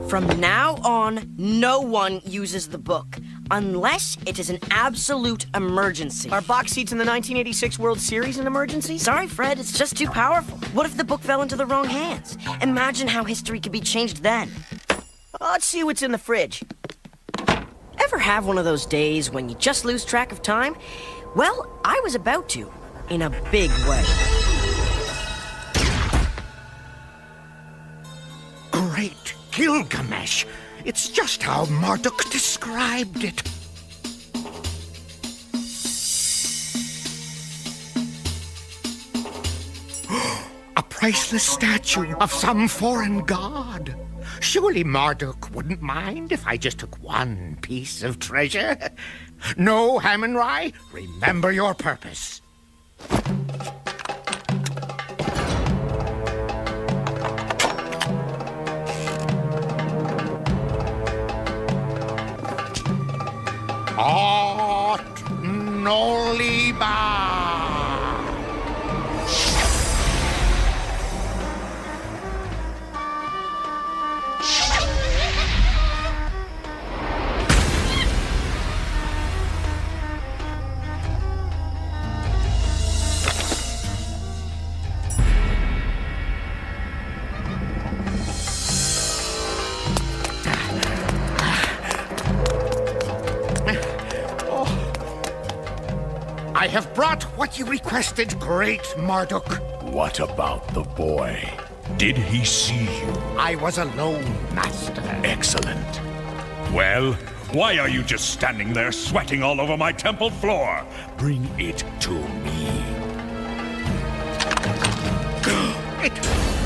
From now on, no one uses the book, unless it is an absolute emergency. Are box seats in the 1986 World Series an emergency? Sorry, Fred, it's just too powerful. What if the book fell into the wrong hands? Imagine how history could be changed then. Let's see what's in the fridge. Ever have one of those days when you just lose track of time? Well, I was about to, in a big way. Great Gilgamesh! It's just how Marduk described it. A priceless statue of some foreign god. Surely Marduk wouldn't mind if I just took one piece of treasure. No, Hammond-Rye, remember your purpose. Ot Noliba! I have brought what you requested, great Marduk. What about the boy? Did he see you? I was alone, Master. Excellent. Well, why are you just standing there sweating all over my temple floor? Bring it to me.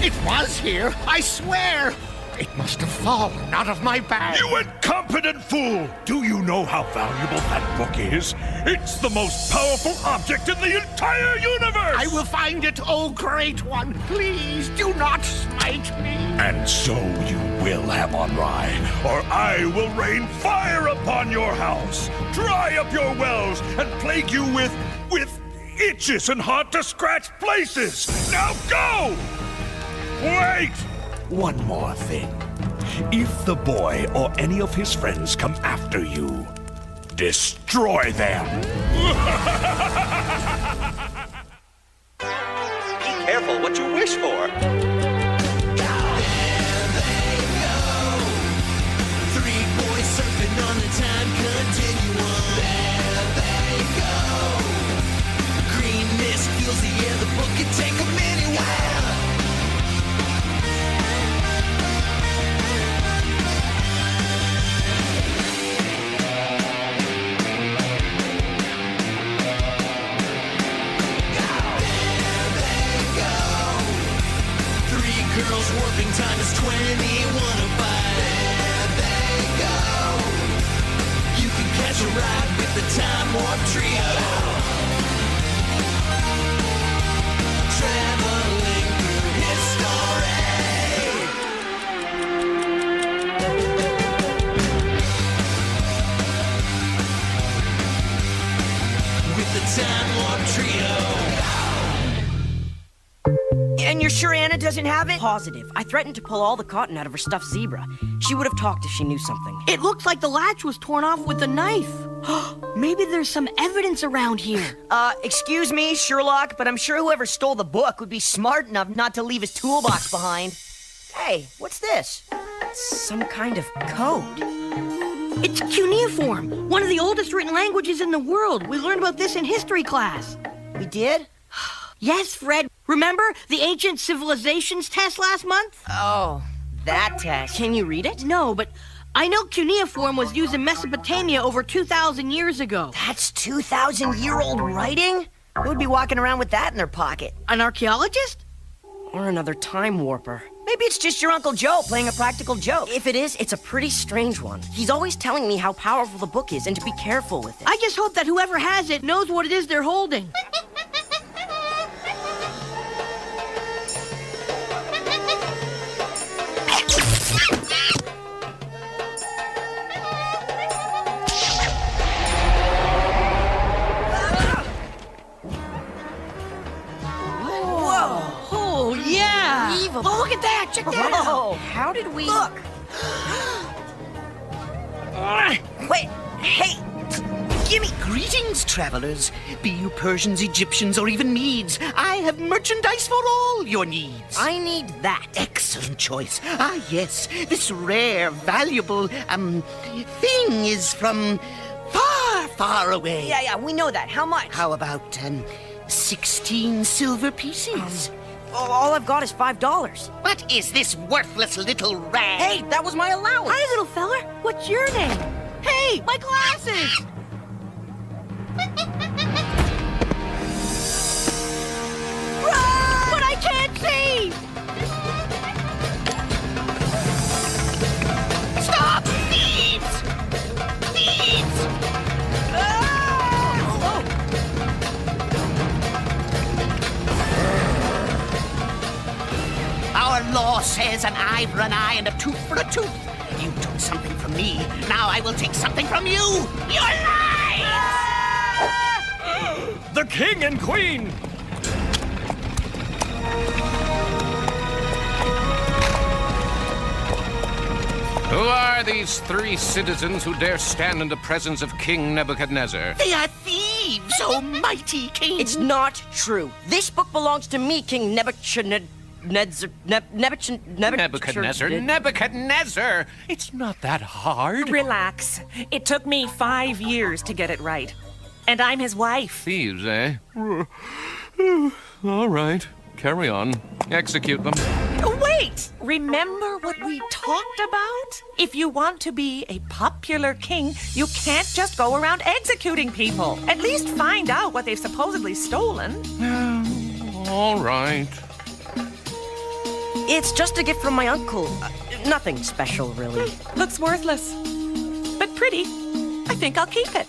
It was here, I swear. It must have fallen out of my bag. You incompetent fool! Do you know how valuable that book is? It's the most powerful object in the entire universe! I will find it, oh great one. Please do not smite me. And so you will, Hammond-Rye, or I will rain fire upon your house, dry up your wells, and plague you with itches and hard-to-scratch places! Now go! Wait! One more thing. If the boy or any of his friends come after you, destroy them! Be careful what you wish for. Three boys surfing on the time continuum. There they go. Green mist fills the air, the book can take them anywhere. Girls warping time is 21 apart. There they go. You can catch a ride with the Time Warp Trio. Traveling through history. With the Time Warp Trio. And you're sure Anna doesn't have it? Positive. I threatened to pull all the cotton out of her stuffed zebra. She would have talked if she knew something. It looks like the latch was torn off with a knife. Maybe there's some evidence around here. Excuse me, Sherlock, but I'm sure whoever stole the book would be smart enough not to leave his toolbox behind. Hey, what's this? Some kind of code. It's cuneiform, one of the oldest written languages in the world. We learned about this in history class. We did? Yes, Fred. Remember the ancient civilizations test last month? Oh, that test. Can you read it? No, but I know cuneiform was used in Mesopotamia over 2,000 years ago. That's 2,000-year-old writing? Who would be walking around with that in their pocket? An archaeologist? Or another time warper. Maybe it's just your Uncle Joe playing a practical joke. If it is, it's a pretty strange one. He's always telling me how powerful the book is and to be careful with it. I just hope that whoever has it knows what it is they're holding. Whoa! Oh, yeah! Unbelievable. Oh, look at that! Check that out! Whoa! How did we... Look! Wait, hey, gimme. Greetings, travelers. Be you Persians, Egyptians, or even Medes, I have merchandise for all your needs. I need that. Excellent choice. Ah, yes. This rare, valuable, thing is from far, far away. Yeah, we know that. How much? How about, 16 silver pieces? All I've got is $5. What is this worthless little rag? Hey, that was my allowance. Hi, little feller. What's your name? Hey, my glasses! Run! But I can't see! Stop! Thieves! Thieves! Our law says an eye for an eye and a tooth for a tooth. You took something from me. Now I will take something from you. Your life! The king and queen! Who are these 3 citizens who dare stand in the presence of King Nebuchadnezzar? They are thieves, oh mighty king. It's not true. This book belongs to me, King Nebuchadnezzar. Nebuchadnezzar? Nebuchadnezzar! It's not that hard. Relax. It took me 5 years to get it right. And I'm his wife. Thieves, eh? All right. Carry on. Execute them. Wait! Remember what we talked about? If you want to be a popular king, you can't just go around executing people. At least find out what they've supposedly stolen. All right. It's just a gift from my uncle. Nothing special, really. Looks worthless. But pretty. I think I'll keep it.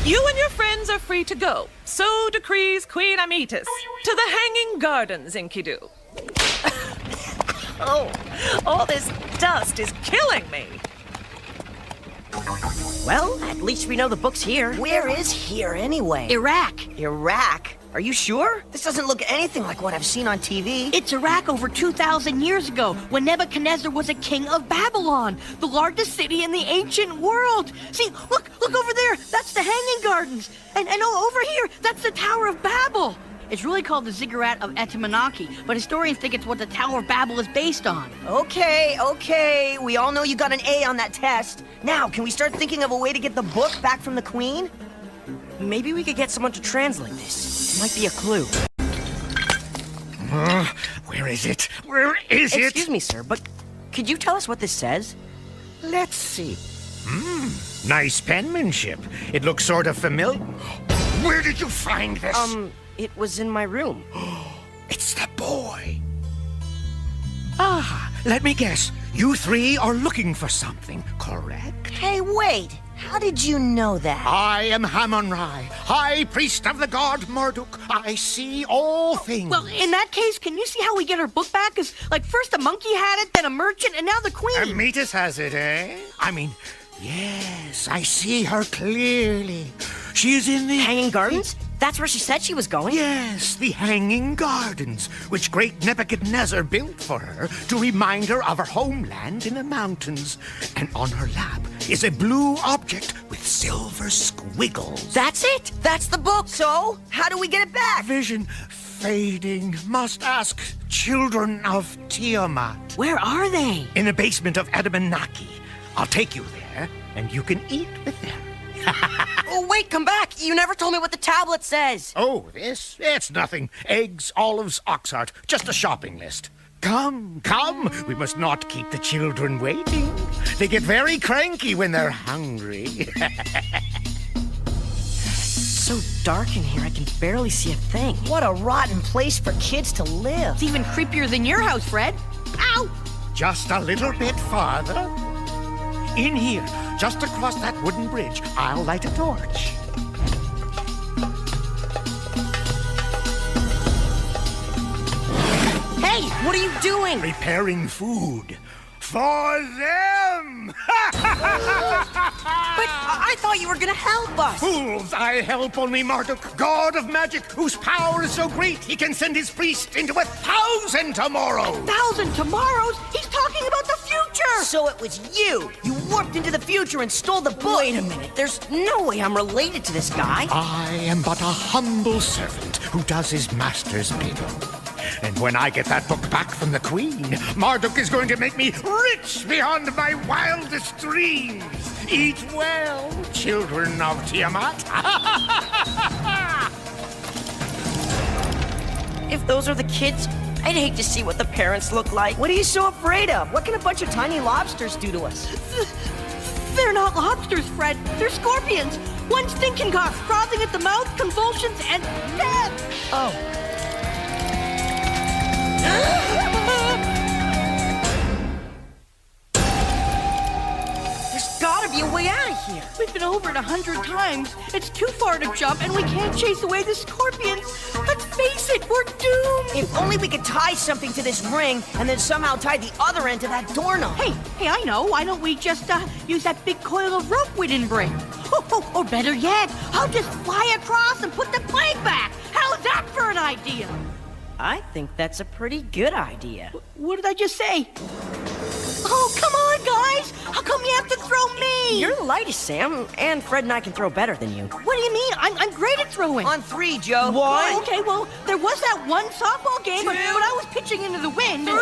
You and your friends are free to go. So decrees Queen Amytis. To the Hanging Gardens, Enkidu. Oh, all this dust is killing me. Well, at least we know the book's here. Where is here anyway? Iraq. Iraq? Are you sure? This doesn't look anything like what I've seen on TV. It's Iraq over 2,000 years ago, when Nebuchadnezzar was a king of Babylon, the largest city in the ancient world. See, look over there. That's the Hanging Gardens. And over here, that's the Tower of Babel. It's really called the Ziggurat of Etemenanki, but historians think it's what the Tower of Babel is based on. Okay. We all know you got an A on that test. Now, can we start thinking of a way to get the book back from the Queen? Maybe we could get someone to translate this. Might be a clue. Where is it? Where is it? Excuse me, sir, but could you tell us what this says? Let's see. Nice penmanship. It looks sort of familiar. Where did you find this? It was in my room. It's the boy. Ah, let me guess. You 3 are looking for something, correct? Hey, wait. How did you know that? I am Hammon-Ra, high priest of the god Marduk. I see all things. Well, in that case, can you see how we get our book back? Because, first a monkey had it, then a merchant, and now the queen. Amytis has it, eh? I mean, yes, I see her clearly. She is in the... Hanging Gardens? That's where she said she was going? Yes, the Hanging Gardens, which great Nebuchadnezzar built for her to remind her of her homeland in the mountains. And on her lap is a blue object with silver squiggles. That's it! That's the book! So, how do we get it back? Vision fading. Must ask children of Tiamat. Where are they? In the basement of Etemenanki. I'll take you there, and you can eat with them. Oh, wait, come back! You never told me what the tablet says! Oh, this? It's nothing. Eggs, olives, oxheart. Just a shopping list. Come. We must not keep the children waiting. They get very cranky when they're hungry. It's so dark in here, I can barely see a thing. What a rotten place for kids to live. It's even creepier than your house, Fred. Ow! Just a little bit farther. In here, just across that wooden bridge, I'll light a torch. Hey, what are you doing? Preparing food. For them! But I thought you were gonna help us. Fools, I help only Marduk, god of magic, whose power is so great he can send his priest into 1,000 tomorrows. 1,000 tomorrows? He's talking about the future! So it was you! You warped into the future and stole the book! Wait a minute, there's no way I'm related to this guy. I am but a humble servant who does his master's bidding. And when I get that book back from the Queen, Marduk is going to make me rich beyond my wildest dreams. Eat well, children of Tiamat. If those are the kids, I'd hate to see what the parents look like. What are you so afraid of? What can a bunch of tiny lobsters do to us? They're not lobsters, Fred. They're scorpions. One stinking cock, frothing at the mouth, convulsions, and death. Oh. There's gotta be a way out of here. We've been over it 100 times. It's too far to jump, and we can't chase away the scorpions. Let's face it, we're doomed. If only we could tie something to this ring and then somehow tie the other end to that doorknob. Hey, I know. Why don't we just use that big coil of rope we didn't bring? Or better yet, I'll just fly across and put the plague back. How's that for an idea? I think that's a pretty good idea. What did I just say? Oh, come on, guys! How come you have to throw me? You're the lightest, Sam, and Fred and I can throw better than you. What do you mean? I'm great at throwing. On 3, Joe. One. Okay, well, there was that one softball game, but I was pitching into the wind. 3.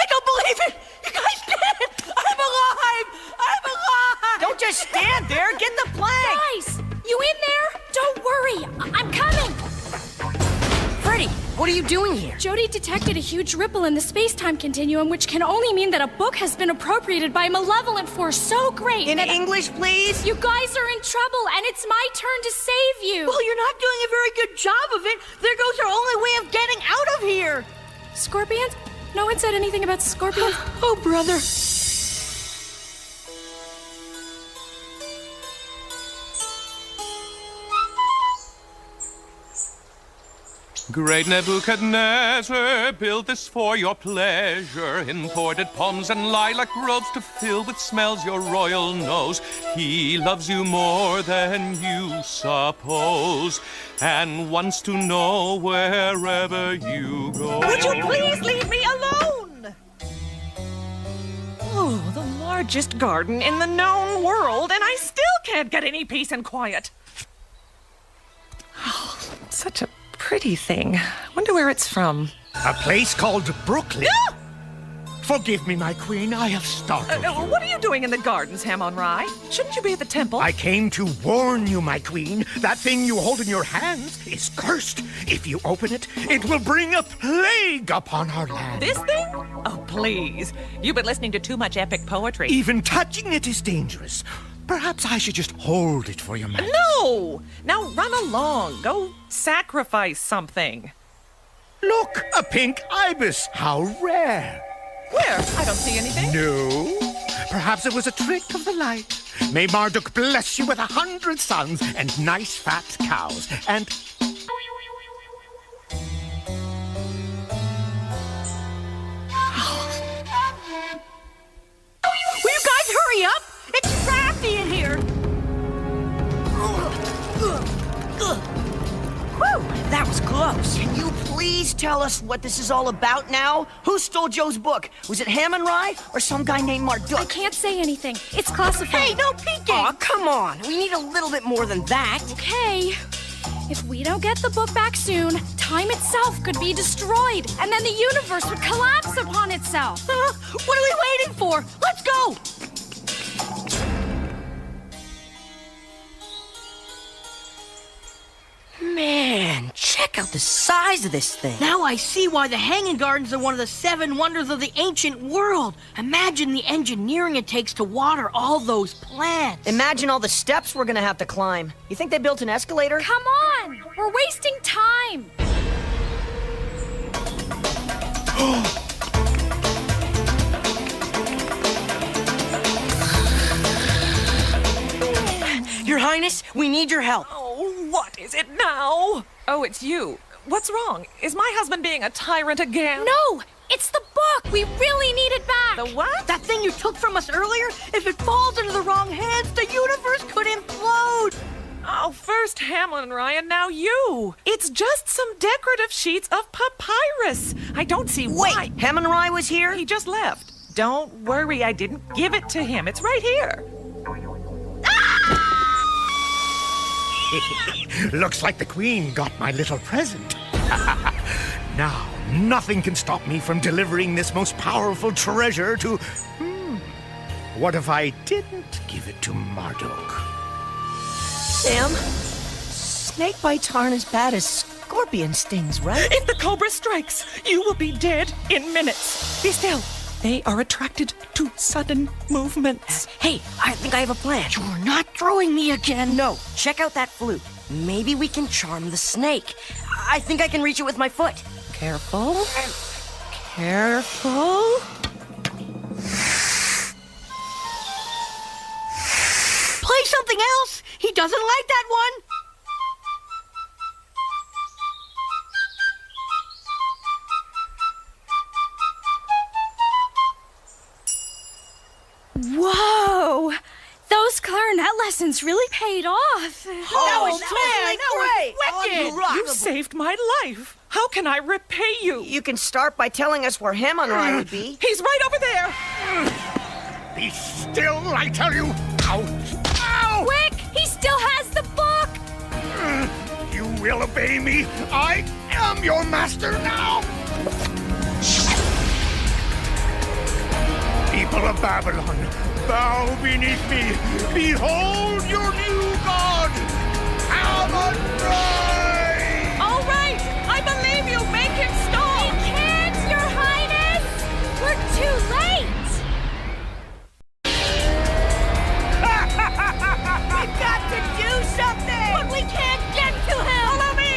I don't believe it! You guys did it! I'm alive! I'm alive! Don't just stand there. Get the plague. Guys, you in there? Don't worry, I'm coming. Freddie, what are you doing here? Jody detected a huge ripple in the space-time continuum, which can only mean that a book has been appropriated by a malevolent force so great In that English, please. you guys are in trouble, and it's my turn to save you. Well, you're not doing a very good job of it. There goes our only way of getting out of here. Scorpions? No one said anything about scorpions. Oh, brother. Great Nebuchadnezzar, build this for your pleasure. Imported palms and lilac groves to fill with smells your royal nose. He loves you more than you suppose, and wants to know wherever you go. Would you please leave me alone? Oh, the largest garden in the known world, and I still can't get any peace and quiet. Oh, such a pretty thing. Wonder where it's from. A place called Brooklyn. Forgive me, my queen, I have startled you. What are you doing in the gardens, Hamon-Ra? Shouldn't you be at the temple? I came to warn you, my queen. That thing you hold in your hands is cursed. If you open it, it will bring a plague upon our land. This thing? Oh, please. You've been listening to too much epic poetry. Even touching it is dangerous. Perhaps I should just hold it for your majesty. No! Now run along. Go sacrifice something. Look, a pink ibis. How rare. Where? I don't see anything. No. Perhaps it was a trick of the light. May Marduk bless you with 100 sons and nice fat cows. And... Will you guys hurry up? It's crafty in here. Whew, that was close. Can you please tell us what this is all about now? Who stole Joe's book? Was it Hamon-Ra or some guy named Marduk? I can't say anything. It's classified. Hey, no peeking. Aw, come on. We need a little bit more than that. Okay. If we don't get the book back soon, time itself could be destroyed, and then the universe would collapse upon itself. What are we waiting for? Let's go. Man, check out the size of this thing. Now I see why the Hanging Gardens are one of the 7 wonders of the ancient world. Imagine the engineering it takes to water all those plants. Imagine all the steps we're gonna have to climb. You think they built an escalator? Come on! We're wasting time! Your Highness, we need your help. Oh, what is it now? Oh, it's you. What's wrong? Is my husband being a tyrant again? No! It's the book! We really need it back! The what? That thing you took from us earlier? If it falls into the wrong hands, the universe could implode! Oh, first Hamlin and Ryan, now you. It's just some decorative sheets of papyrus. I don't see why. Wait, Hammond Rye was here? He just left. Don't worry, I didn't give it to him. It's right here. Looks like the Queen got my little present. Now, nothing can stop me from delivering this most powerful treasure to... What if I didn't give it to Marduk? Sam, snake bites aren't as bad as scorpion stings, right? If the cobra strikes, you will be dead in minutes. Be still. They are attracted to sudden movements. Hey, I think I have a plan. You're not throwing me again. No, check out that flute. Maybe we can charm the snake. I think I can reach it with my foot. Careful. Careful. Play something else. He doesn't like that one. Whoa! Those clarinet lessons really paid off. You saved my life. How can I repay you? You can start by telling us where Hammond Rye would be. He's right over there. Be still, I tell you! Ouch! Ow! Quick! He still has the book! You will obey me. I am your master now. People of Babylon, bow beneath me. Behold your new god, Hammond-Rye! All right, I believe you. Make him stop. We can't, Your Highness! We're too late! We've got to do something! But we can't get to him. Follow me.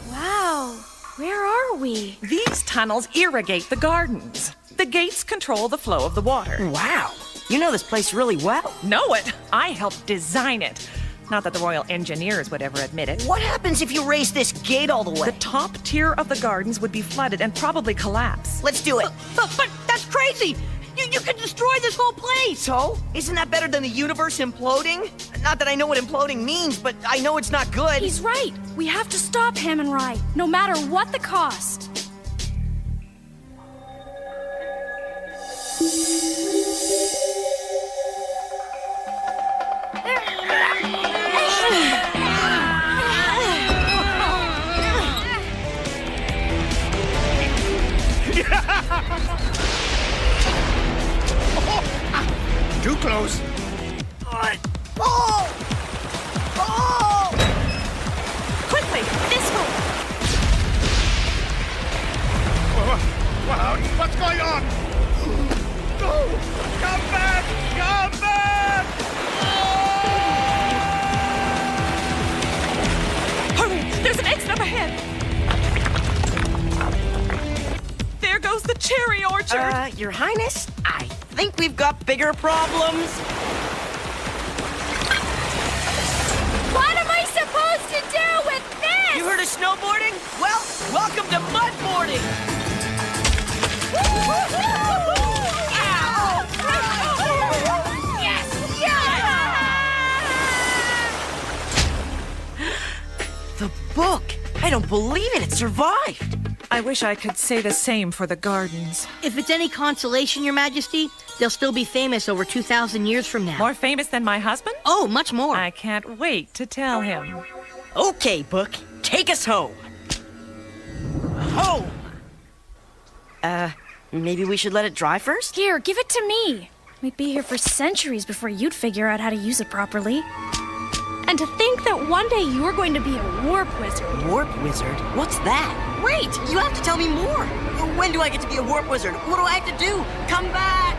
Wow, where are we? These tunnels irrigate the gardens. The gates control the flow of the water. Wow, you know this place really well. Know it? I helped design it. Not that the royal engineers would ever admit it. What happens if you raise this gate all the way? The top tier of the gardens would be flooded and probably collapse. Let's do it. But that's crazy. You could destroy this whole place. So? Isn't that better than the universe imploding? Not that I know what imploding means, but I know it's not good. He's right. We have to stop Hammond Rye, no matter what the cost. Too close. Oh! Oh! Quickly, this way. What's going on? No! Come back! Come back! Hurry, there's an exit up ahead. There goes the cherry orchard. Your Highness, I think we've got bigger problems. What am I supposed to do with this? You heard of snowboarding? Well, welcome to mudboarding! Yes! The book! I don't believe it survived! I wish I could say the same for the gardens. If it's any consolation, Your Majesty, they'll still be famous over 2,000 years from now. More famous than my husband? Oh, much more. I can't wait to tell him. Okay, book, take us home. Home! Maybe we should let it dry first? Here, give it to me. We'd be here for centuries before you'd figure out how to use it properly. And to think that one day you were going to be a warp wizard. Warp wizard? What's that? Wait, you have to tell me more. When do I get to be a warp wizard? What do I have to do? Come back!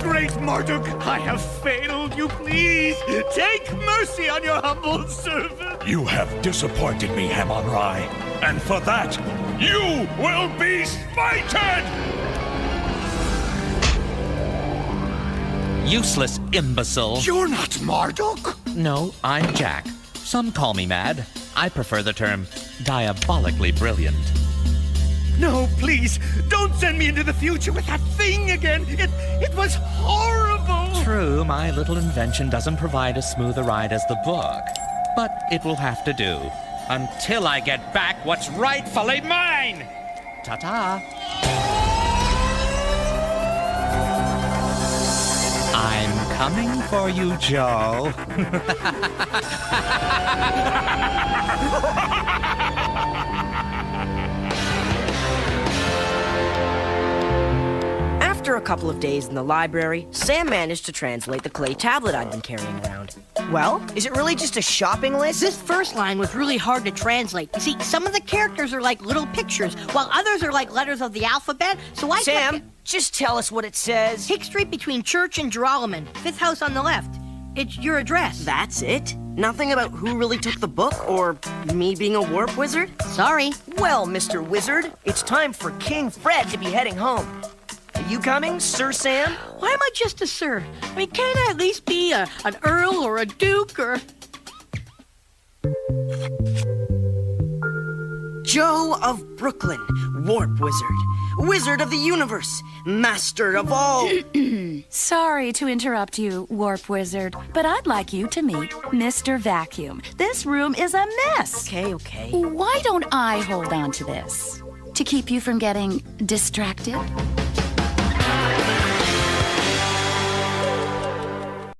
Great Marduk, I have failed you. Please take mercy on your humble servant. You have disappointed me, Hammond Rye, and for that, you will be smited! Useless imbecile. You're not Marduk. No, I'm Jack. Some call me mad. I prefer the term diabolically brilliant. No, please, don't send me into the future with that thing again. It was horrible. True, my little invention doesn't provide as smooth a ride as the book, but it will have to do until I get back what's rightfully mine. Ta-ta. I'm coming for you, Joe. After a couple of days in the library, Sam managed to translate the clay tablet I'd been carrying around. Well, is it really just a shopping list? This first line was really hard to translate. See, some of the characters are like little pictures, while others are like letters of the alphabet, so I Sam, just tell us what it says. Hick Street between Church and Joralemon, 5th house on the left. It's your address. That's it? Nothing about who really took the book, or me being a warp wizard? Sorry. Well, Mr. Wizard, it's time for King Fred to be heading home. Are you coming, Sir Sam? Why am I just a sir? I mean, can't I at least be an earl or a duke or... Joe of Brooklyn, warp wizard, wizard of the universe, master of all... Sorry to interrupt you, warp wizard, but I'd like you to meet Mr. Vacuum. This room is a mess. Okay. Why don't I hold on to this? To keep you from getting distracted?